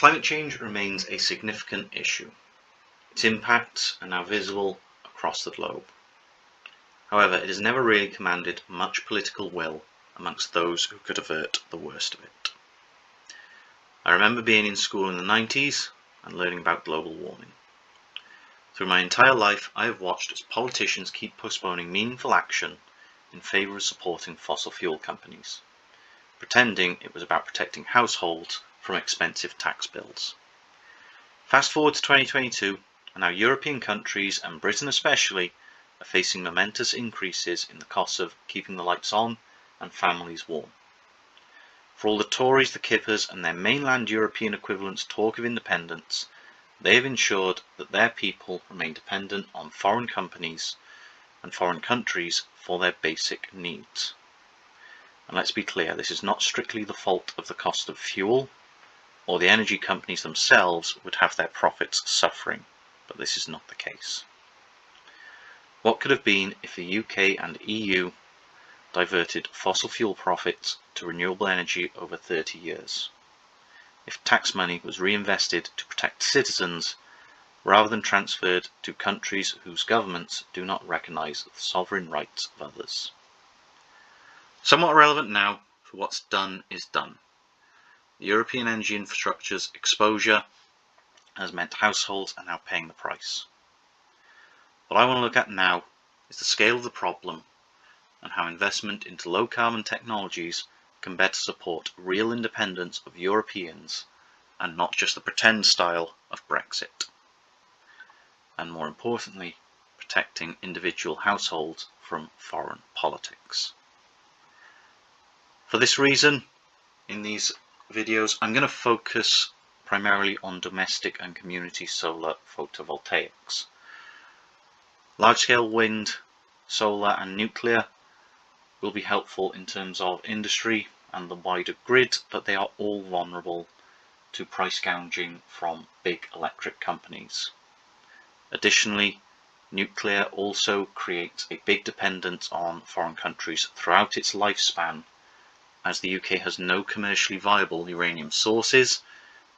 Climate change remains a significant issue. Its impacts are now visible across the globe. However, it has never really commanded much political will amongst those who could avert the worst of it. I remember being in school in the 90s and learning about global warming. Through my entire life, I have watched as politicians keep postponing meaningful action in favour of supporting fossil fuel companies, pretending it was about protecting households from expensive tax bills. Fast forward to 2022, and now European countries, and Britain especially, are facing momentous increases in the costs of keeping the lights on and families warm. For all the Tories, the Kippers, and their mainland European equivalents talk of independence, they have ensured that their people remain dependent on foreign companies and foreign countries for their basic needs. And let's be clear, this is not strictly the fault of the cost of fuel, or the energy companies themselves would have their profits suffering, but this is not the case. What could have been if the UK and EU diverted fossil fuel profits to renewable energy over 30 years? If tax money was reinvested to protect citizens rather than transferred to countries whose governments do not recognise the sovereign rights of others? Somewhat irrelevant now, for what's done is done. The European energy infrastructure's exposure has meant households are now paying the price. What I want to look at now is the scale of the problem and how investment into low carbon technologies can better support real independence of Europeans and not just the pretend style of Brexit. And more importantly, protecting individual households from foreign politics. For this reason, in these videos, I'm going to focus primarily on domestic and community solar photovoltaics. Large-scale wind, solar and nuclear will be helpful in terms of industry and the wider grid, but they are all vulnerable to price gouging from big electric companies. Additionally, nuclear also creates a big dependence on foreign countries throughout its lifespan, as the UK has no commercially viable uranium sources,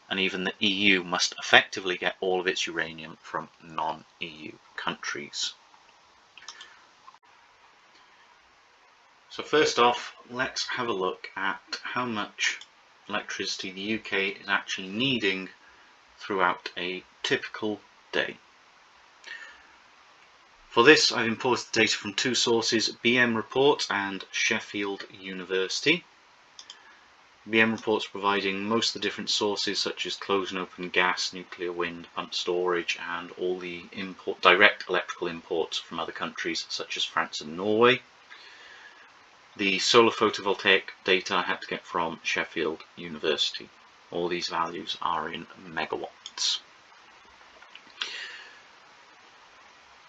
and even the EU must effectively get all of its uranium from non-EU countries. So first off, let's have a look at how much electricity the UK is actually needing throughout a typical day. For this, I've imported data from two sources, BM Reports and Sheffield University. BM Reports providing most of the different sources such as closed and open gas, nuclear, wind, pumped storage, and all the direct electrical imports from other countries such as France and Norway. The solar photovoltaic data I had to get from Sheffield University. All these values are in megawatts.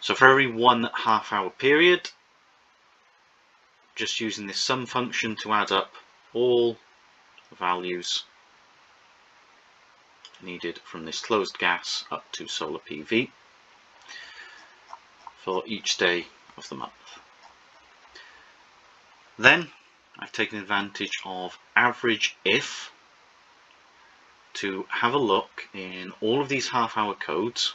So for every 1 half-hour period, just using this sum function to add up all the values needed from this closed gas up to solar PV for each day of the month. Then I've taken advantage of average if to have a look in all of these half-hour codes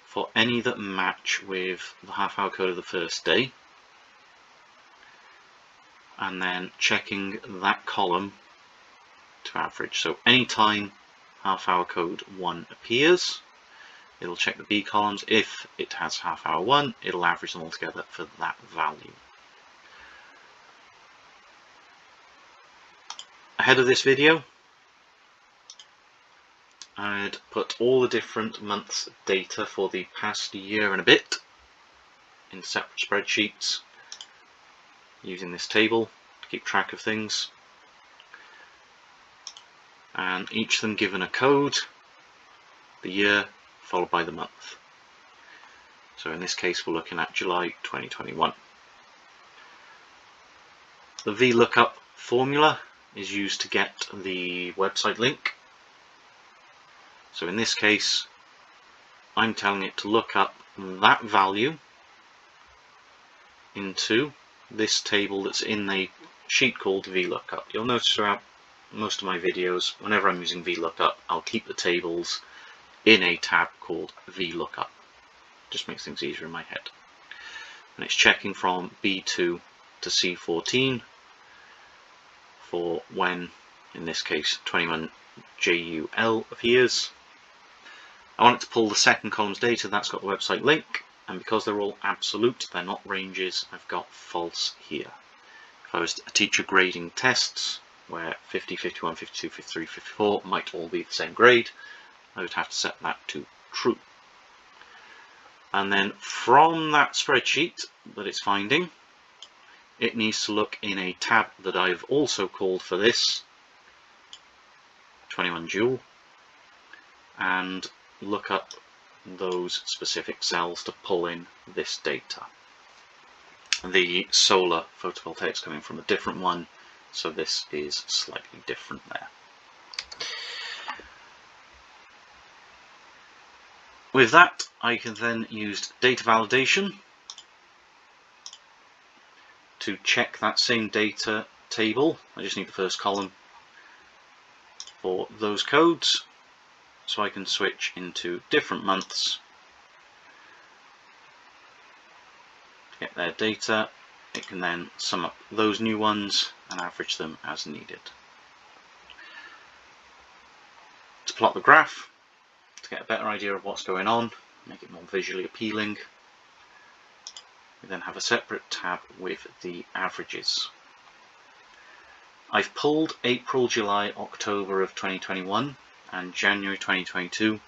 for any that match with the half-hour code of the first day, and then checking that column to average. So anytime half-hour code 1 appears, it'll check the B columns. If it has half-hour 1, it'll average them all together for that value. Ahead of this video, I'd put all the different months' data for the past year and a bit in separate spreadsheets using this table to keep track of things, and each of them given a code, the year followed by the month. So in this case we're looking at July 2021. The VLOOKUP formula is used to get the website link. So in this case, I'm telling it to look up that value into this table that's in the sheet called VLOOKUP. You'll notice throughout most of my videos, whenever I'm using VLOOKUP, I'll keep the tables in a tab called VLOOKUP. Just makes things easier in my head. And it's checking from B2 to C14 for when, in this case, 21 JUL appears. I want it to pull the second column's data, that's got the website link, and because they're all absolute, they're not ranges, I've got false here. If I was a teacher grading tests, where 50, 51, 52, 53, 54 might all be the same grade, I would have to set that to true. And then from that spreadsheet that it's finding, it needs to look in a tab that I've also called for this, 21 Joule, and look up those specific cells to pull in this data. The solar photovoltaics coming from a different one, so this is slightly different there. With that, I can then use data validation to check that same data table. I just need the first column for those codes, so I can switch into different months to get their data. It can then sum up those new ones and average them as needed. To plot the graph, to get a better idea of what's going on, make it more visually appealing, we then have a separate tab with the averages. I've pulled April, July, October of 2021 and January 2022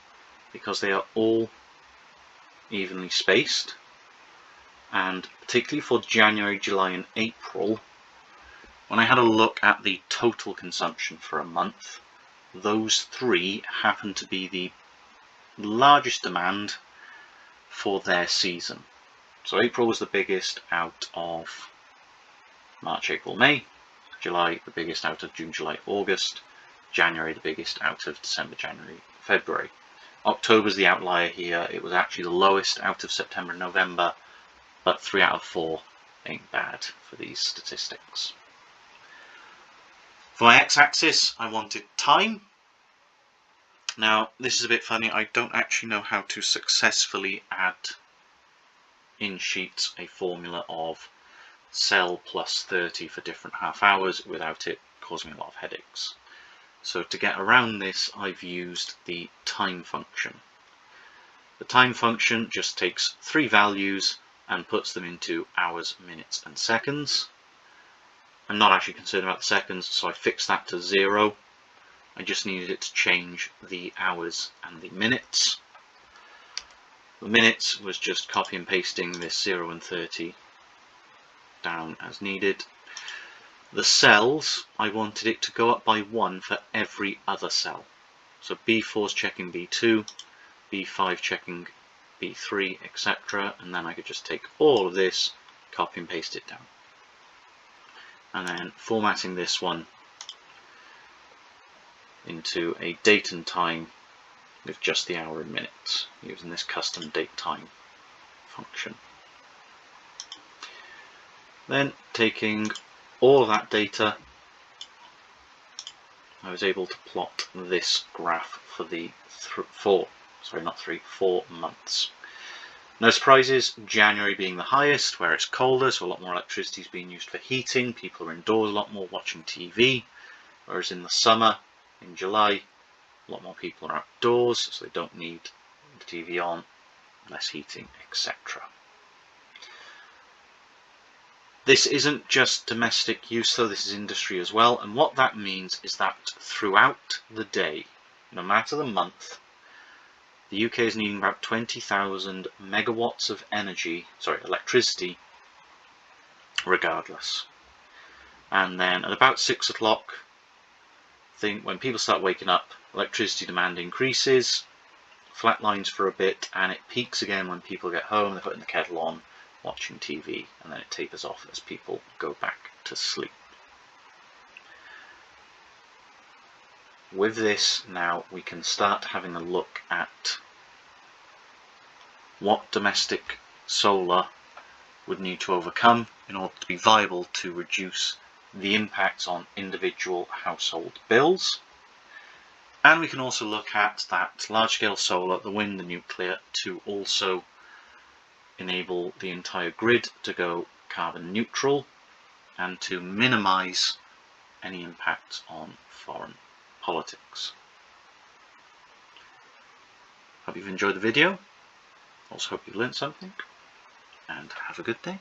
because they are all evenly spaced, and particularly for January, July and April, when I had a look at the total consumption for a month, those three happen to be the largest demand for their season. So April was the biggest out of March, April, May, July the biggest out of June, July, August, January the biggest out of December, January, February. October's the outlier here. It was actually the lowest out of September and November, but 3 out of 4 ain't bad for these statistics. For my x-axis, I wanted time. Now, this is a bit funny. I don't actually know how to successfully add in Sheets a formula of cell plus 30 for different half hours without it causing a lot of headaches. So to get around this, I've used the time function. The time function just takes 3 values and puts them into hours, minutes and seconds. I'm not actually concerned about the seconds, so I fixed that to 0. I just needed it to change the hours and the minutes. The minutes was just copy and pasting this 0 and 30 down as needed. The cells, I wanted it to go up by 1 for every other cell. So B4 is checking B2, B5 checking B3, etc. And then I could just take all of this, copy and paste it down. And then formatting this one into a date and time with just the hour and minutes using this custom date time function. Then taking all of that data, I was able to plot this graph for the 4 months. No surprises, January being the highest where it's colder, so a lot more electricity is being used for heating, people are indoors a lot more watching TV, whereas in the summer, in July, a lot more people are outdoors, so they don't need the TV on, less heating, etc. This isn't just domestic use though, this is industry as well, and what that means is that throughout the day, no matter the month, the UK is needing about 20,000 megawatts of electricity regardless. And then at about 6 o'clock, when people start waking up, electricity demand increases, flatlines for a bit, and it peaks again when people get home, they're putting the kettle on, watching TV, and then it tapers off as people go back to sleep. With this now we can start having a look at what domestic solar would need to overcome in order to be viable to reduce the impacts on individual household bills. And we can also look at that large-scale solar, the wind, the nuclear, to also enable the entire grid to go carbon neutral and to minimise any impact on foreign politics. Hope you've enjoyed the video. Also hope you've learned something, and have a good day.